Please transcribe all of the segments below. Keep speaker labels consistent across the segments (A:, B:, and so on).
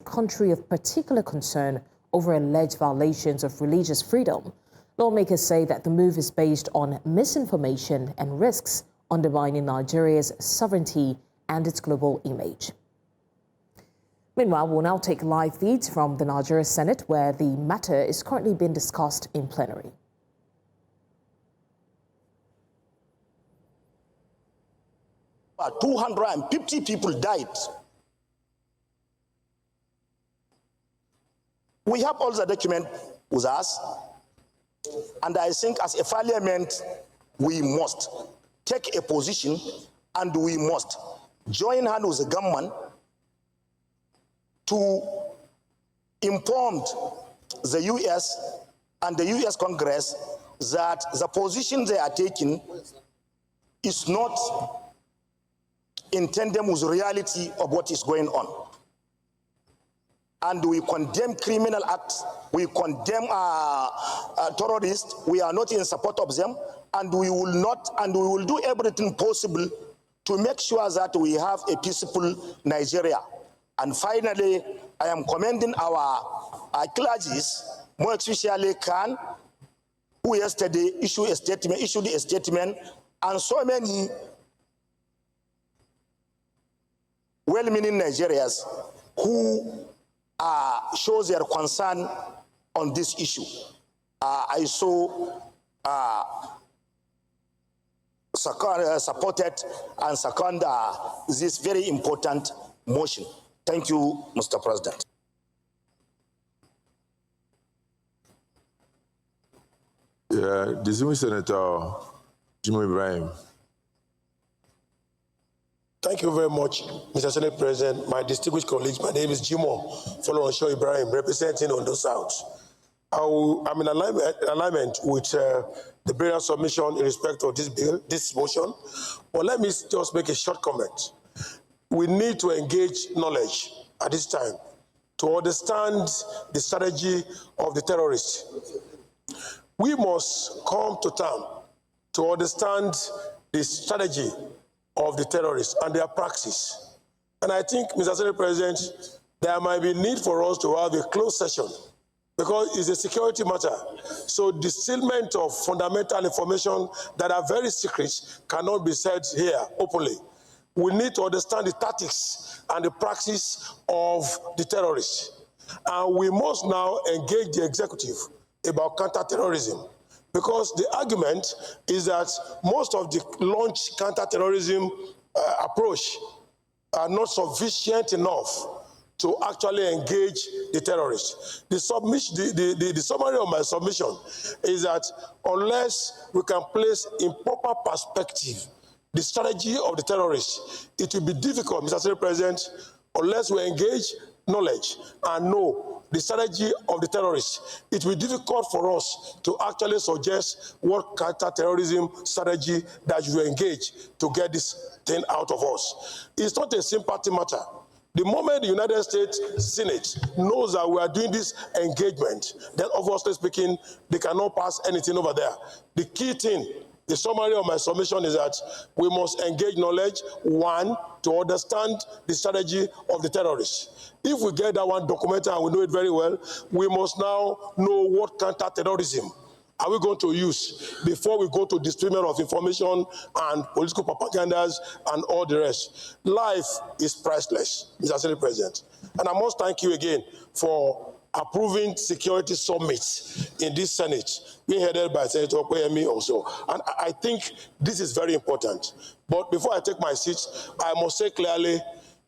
A: country of particular concern over alleged violations of religious freedom. Lawmakers say that the move is based on misinformation and risks undermining Nigeria's sovereignty and its global image. Meanwhile, we'll now take live feeds from the Nigeria Senate, where the matter is currently being discussed in plenary.
B: About 250 people died. We have all the documents with us, and I think as a parliament, we must take a position and we must join hands with the government to inform the US and the US Congress that the position they are taking is not in tandem with the reality of what is going on. And we condemn criminal acts, we condemn terrorists, we are not in support of them, and we will do everything possible to make sure that we have a peaceful Nigeria. And finally, I am commending our clergies, more especially Khan, who yesterday issued a statement, and so many well-meaning Nigerians who shows their concern on this issue. I so supported and second this very important motion. Thank you, Mr. President.
C: Distinguished Senator Jimoh Ibrahim.
D: Thank you very much, Mr. Senate President. My distinguished colleagues, my name is Jimoh Folorunso Ibrahim, representing Ondo South. I'm in alignment with the burial submission in respect of this bill, this motion. But let me just make a short comment. We need to engage knowledge at this time to understand the strategy of the terrorists. We must come to terms to understand the strategy of the terrorists and their praxis. And I think, Mr. Senate President, there might be need for us to have a closed session because it's a security matter. So dissealment of fundamental information that are very secret cannot be said here openly. We need to understand the tactics and the praxis of the terrorists. And we must now engage the executive about counterterrorism, because the argument is that most of the launch counterterrorism approach are not sufficient enough to actually engage the terrorists. The summary of my submission is that unless we can place in proper perspective the strategy of the terrorists, it will be difficult, Mr. Senate President, unless we engage knowledge and know the strategy of the terrorists. It will be difficult for us to actually suggest what counter-terrorism strategy that you engage to get this thing out of us. It's not a sympathy matter. The moment the United States Senate knows that we are doing this engagement, then obviously speaking, they cannot pass anything over there. The key thing, the summary of my submission is that we must engage knowledge, one, to understand the strategy of the terrorists. If we get that one documented and we know it very well, we must now know what counter-terrorism are we going to use before we go to dissemination of information and political propagandas and all the rest. Life is priceless, Mr. Senate President. And I must thank you again for approving security summits in this Senate, being headed by Senator Okoyemi also. And I think this is very important. But before I take my seat, I must say clearly,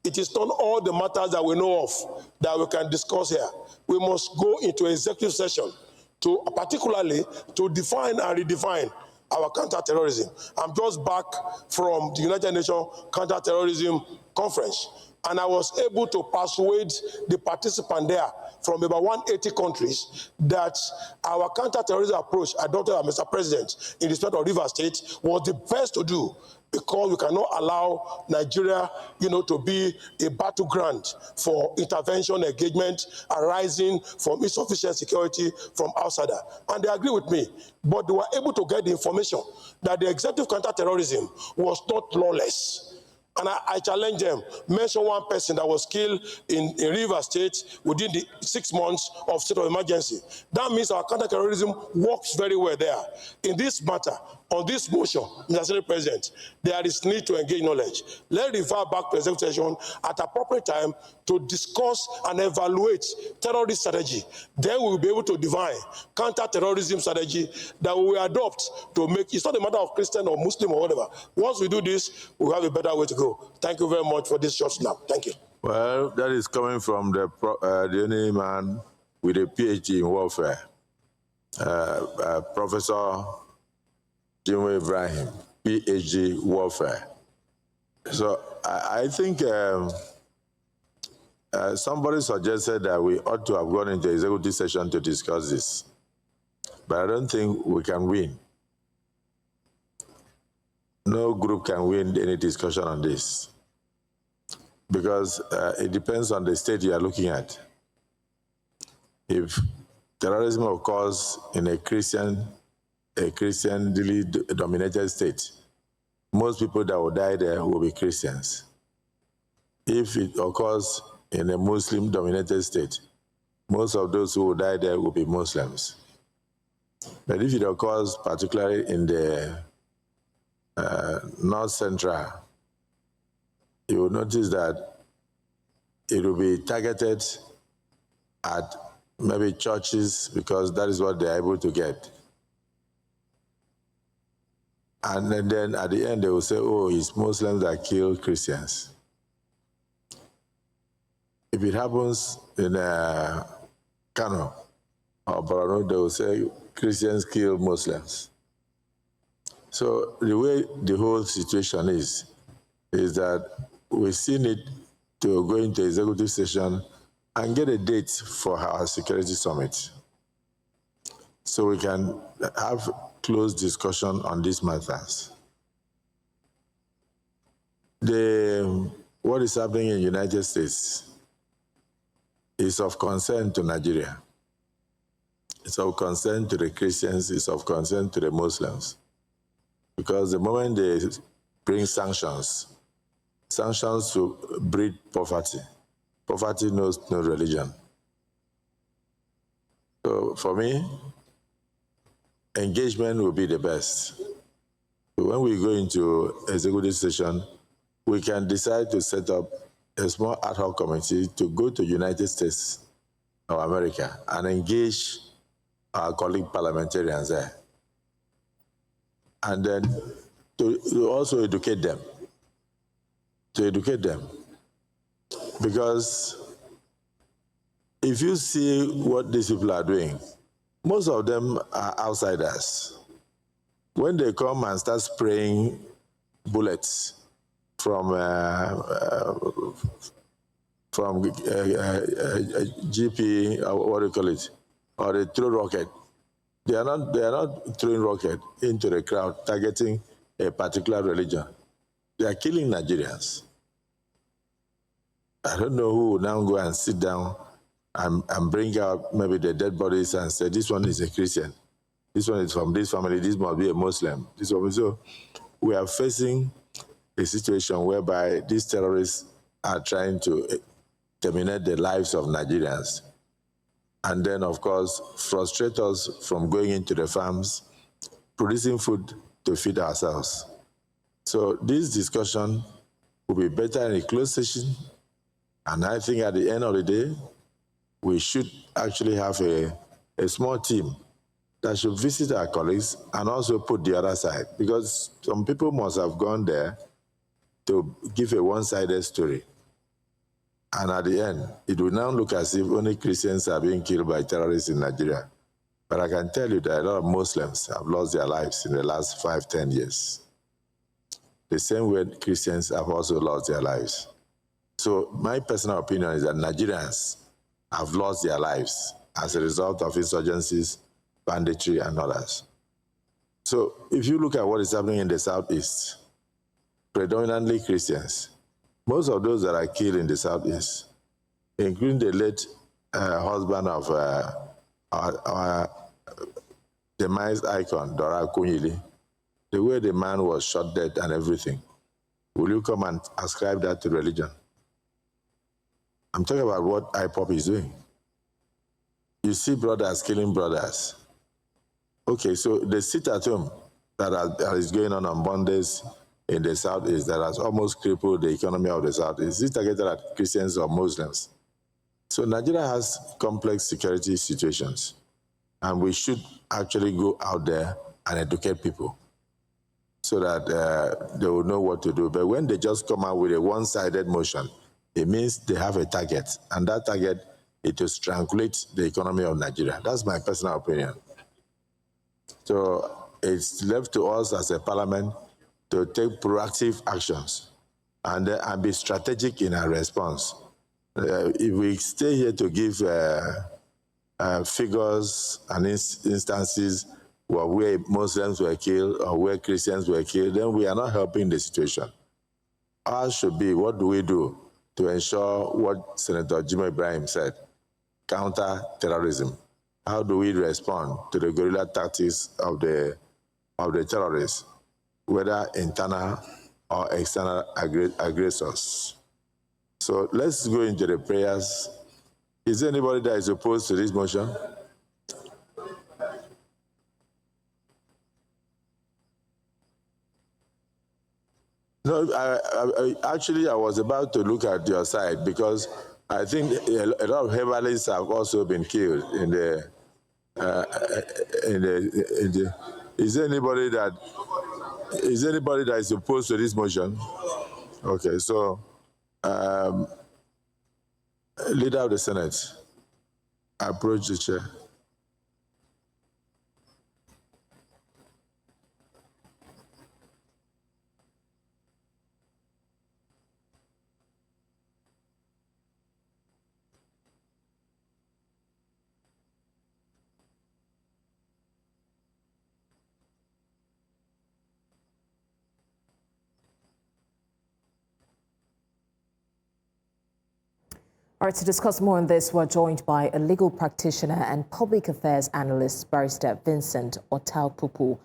D: it is not all the matters that we know of that we can discuss here. We must go into executive session to particularly to define and redefine our counter-terrorism. I'm just back from the United Nations Counter-Terrorism Conference, and I was able to persuade the participants there from about 180 countries that our counter-terrorism approach adopted by Mr. President in respect of Rivers State was the best to do, because we cannot allow Nigeria, to be a battleground for intervention engagement arising from insufficient security from outsider. And they agree with me, but they were able to get the information that the executive counterterrorism was not lawless. And I challenge them, mention one person that was killed in Rivers State within the 6 months of state of emergency. That means our counterterrorism works very well there. In this matter, on this motion, Mr. Senate President, there is need to engage knowledge. Let's refer back to executive session at appropriate time to discuss and evaluate terrorist strategy. Then we will be able to define counter-terrorism strategy that we will adopt to make, it's not a matter of Christian or Muslim or whatever. Once we do this, we have a better way to go. Thank you very much for this short snap. Thank you.
C: Well, that is coming from the only man with a PhD in warfare, Professor Jimoh Ibrahim, PhD warfare. So I think somebody suggested that we ought to have gone into executive session to discuss this, but I don't think we can win. No group can win any discussion on this because it depends on the state you are looking at. If terrorism occurs in a Christianly dominated state, most people that will die there will be Christians. If it occurs in a Muslim-dominated state, most of those who will die there will be Muslims. But if it occurs particularly in the North Central, you will notice that it will be targeted at maybe churches because that is what they are able to get. And then at the end they will say, oh, it's Muslims that kill Christians. If it happens in Kano or Borno, they will say Christians kill Muslims. So the way the whole situation is that we still need to go into executive session and get a date for our security summit so we can have close discussion on these matters. What is happening in the United States is of concern to Nigeria. It's of concern to the Christians, it's of concern to the Muslims. Because the moment they bring sanctions to breed poverty. Poverty knows no religion. So for me, engagement will be the best. So when we go into executive session, we can decide to set up a small ad hoc committee to go to United States of America and engage our colleague parliamentarians there. And then to also educate them. Because if you see what these people are doing, most of them are outsiders. When they come and start spraying bullets from GP, what do you call it, or they throw rocket, they are not throwing rocket into the crowd targeting a particular religion. They are killing Nigerians. I don't know who will now go and sit down and bring out maybe the dead bodies and say, this one is a Christian, this one is from this family, this must be a Muslim. So we are facing a situation whereby these terrorists are trying to terminate the lives of Nigerians. And then, of course, frustrate us from going into the farms, producing food to feed ourselves. So this discussion will be better in a closed session. And I think at the end of the day, we should actually have a small team that should visit our colleagues and also put the other side. Because some people must have gone there to give a one-sided story. And at the end, it will now look as if only Christians are being killed by terrorists in Nigeria. But I can tell you that a lot of Muslims have lost their lives in the last 5-10 years. The same way Christians have also lost their lives. So my personal opinion is that Nigerians have lost their lives as a result of insurgencies, banditry, and others. So if you look at what is happening in the Southeast, predominantly Christians, most of those that are killed in the Southeast, including the late husband of our demised icon, Dora Akunyili, the way the man was shot dead and everything will you come and ascribe that to religion? I'm talking about what IPOP is doing. You see brothers killing brothers. Okay, so the sit-at-home that is going on Mondays in the Southeast that has almost crippled the economy of the Southeast, is it targeted at Christians or Muslims? So Nigeria has complex security situations, and we should actually go out there and educate people so that they will know what to do. But when they just come out with a one-sided motion, it means they have a target, and that target is to strangulate the economy of Nigeria. That's my personal opinion. So it's left to us as a parliament to take proactive actions and be strategic in our response. If we stay here to give figures and instances where Muslims were killed or where Christians were killed, then we are not helping the situation. Ours should be, what do we do to ensure what Senator Jimoh Ibrahim said, counter terrorism? How do we respond to the guerrilla tactics of the terrorists, whether internal or external aggressors? So let's go into the prayers. Is there anybody that is opposed to this motion? No, I was about to look at your side because I think a lot of heavilists have also been killed in the. Is there anybody that is opposed to this motion? Okay, so leader of the Senate, approach the chair.
A: All right, to discuss more on this, we're joined by a legal practitioner and public affairs analyst, Barrister Vincent Ottaokpukpu.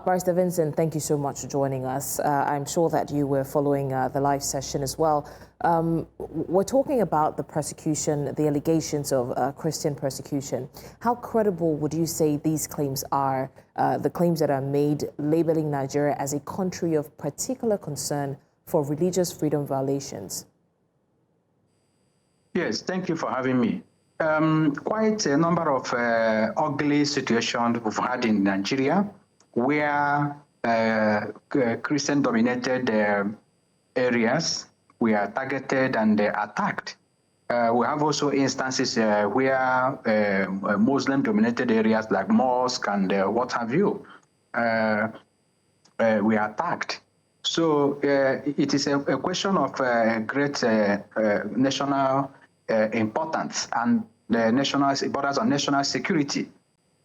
A: Barrister Vincent, thank you so much for joining us. I'm sure that you were following the live session as well. We're talking about the persecution, the allegations of Christian persecution. How credible would you say these claims are, the claims that are made labeling Nigeria as a country of particular concern for religious freedom violations?
E: Yes, thank you for having me. Quite a number of ugly situations we've had in Nigeria where Christian-dominated areas were targeted and attacked. We have also instances where Muslim-dominated areas like mosques and what have you were attacked. So it is a question of great national importance and the national borders on national security.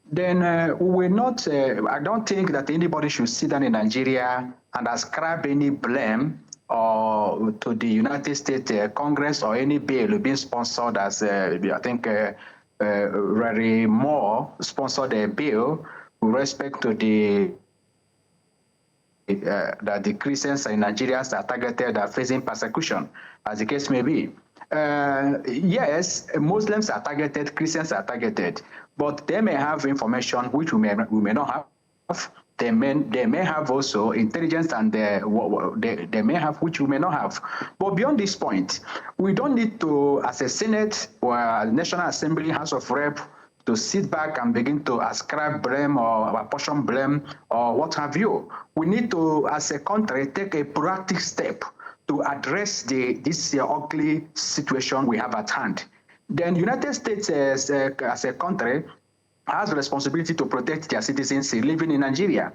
E: Then we will not, I don't think that anybody should sit down in Nigeria and ascribe any blame or to the United States Congress or any bill being sponsored as, I think, Rary Moore sponsored a bill with respect to that the Christians in Nigeria are targeted, are facing persecution, as the case may be. Yes, Muslims are targeted, Christians are targeted, but they may have information which we may not have. They may have also intelligence and they may have which we may not have. But beyond this point, we don't need to, as a Senate or a National Assembly, House of Rep, to sit back and begin to ascribe blame or apportion blame or what have you. We need to, as a country, take a proactive step to address this ugly situation we have at hand. Then United States as a country has a responsibility to protect their citizens living in Nigeria.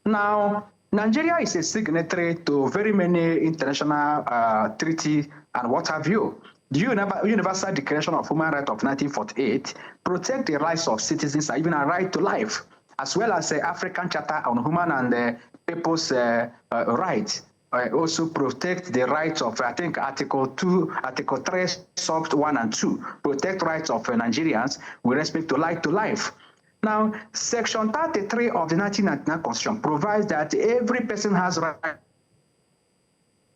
E: Now, Nigeria is a signatory to very many international treaties and what have you. The Universal Declaration of Human Rights of 1948 protects the rights of citizens and even a right to life, as well as the African Charter on Human and People's Rights. Also protect the rights of, I think, Article 3, Sub 1 and 2, protect rights of Nigerians with respect to life. Now, Section 33 of the 1999 Constitution provides that every person has right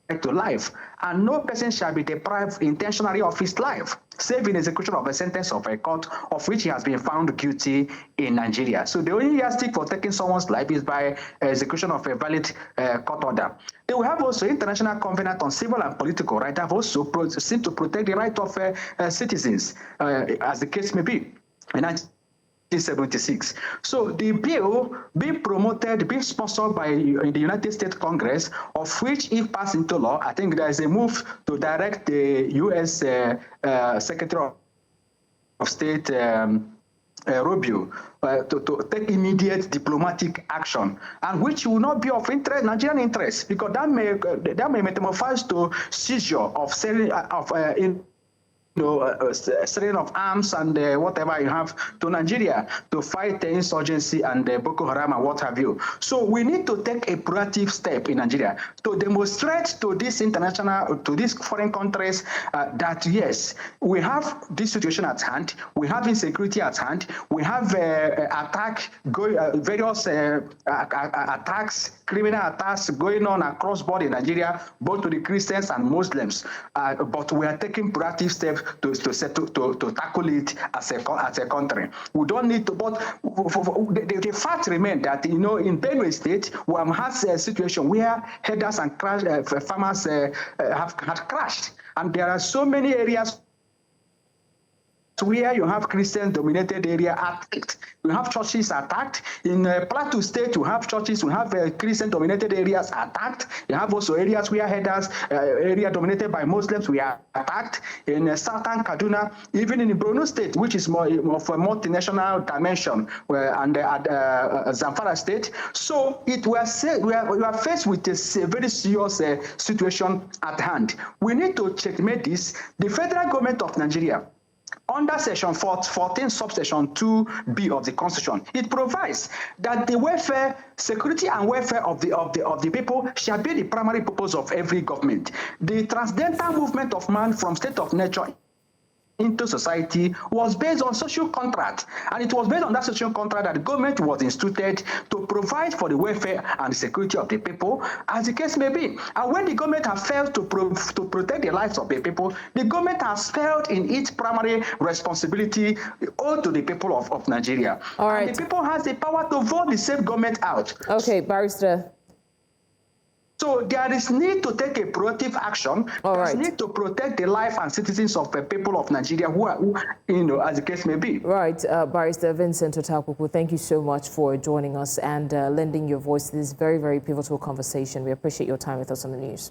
E: to life, and no person shall be deprived intentionally of his life, save in execution of a sentence of a court of which he has been found guilty in Nigeria. So the only yardstick for taking someone's life is by execution of a valid court order. They will have also international covenant on civil and political rights have also seem to protect the right of citizens, as the case may be. In 1976. So the bill being promoted, being sponsored by the United States Congress, of which, if passed into law, I think there is a move to direct the U.S. Secretary of State Rubio to take immediate diplomatic action, and which will not be of interest, Nigerian interest, because that may metamorphose to seizure of selling selling of arms and whatever you have to Nigeria to fight the insurgency and Boko Haram and what have you. So we need to take a proactive step in Nigeria to demonstrate to these foreign countries that yes, we have this situation at hand, we have insecurity at hand, we have various attacks, criminal attacks going on across board in Nigeria, both to the Christians and Muslims. But we are taking proactive steps to tackle it as a country. We don't need to, but the fact remains that, in Benue State, we have had a situation where herders and farmers have crashed. And there are so many areas where you have Christian-dominated area attacked. You have churches attacked. In Plateau State, you have churches, you have Christian-dominated areas attacked. You have also areas where herders, area dominated by Muslims, we are attacked. In Southern Kaduna, even in Borno State, which is more of a multinational dimension, and Zamfara State. So we are faced with a very serious situation at hand. We need to checkmate this. The federal government of Nigeria, under Section 14, subsection 2B of the Constitution, it provides that the welfare, security and welfare of the people shall be the primary purpose of every government. The transcendental movement of man from state of nature into society was based on social contract, and it was based on that social contract that the government was instituted to provide for the welfare and the security of the people, as the case may be. And when the government has failed to protect the lives of the people, the government has failed in its primary responsibility owed to the people of Nigeria. All right. And the people has the power to vote the same government out.
A: Okay, Barrister.
E: So there is need to take a proactive action. There is need to protect the life and citizens of the people of Nigeria who are, as the case may be.
A: Right, Barrister Vincent Ottaokpukpu, thank you so much for joining us and lending your voice to this very, very pivotal conversation. We appreciate your time with us on the news.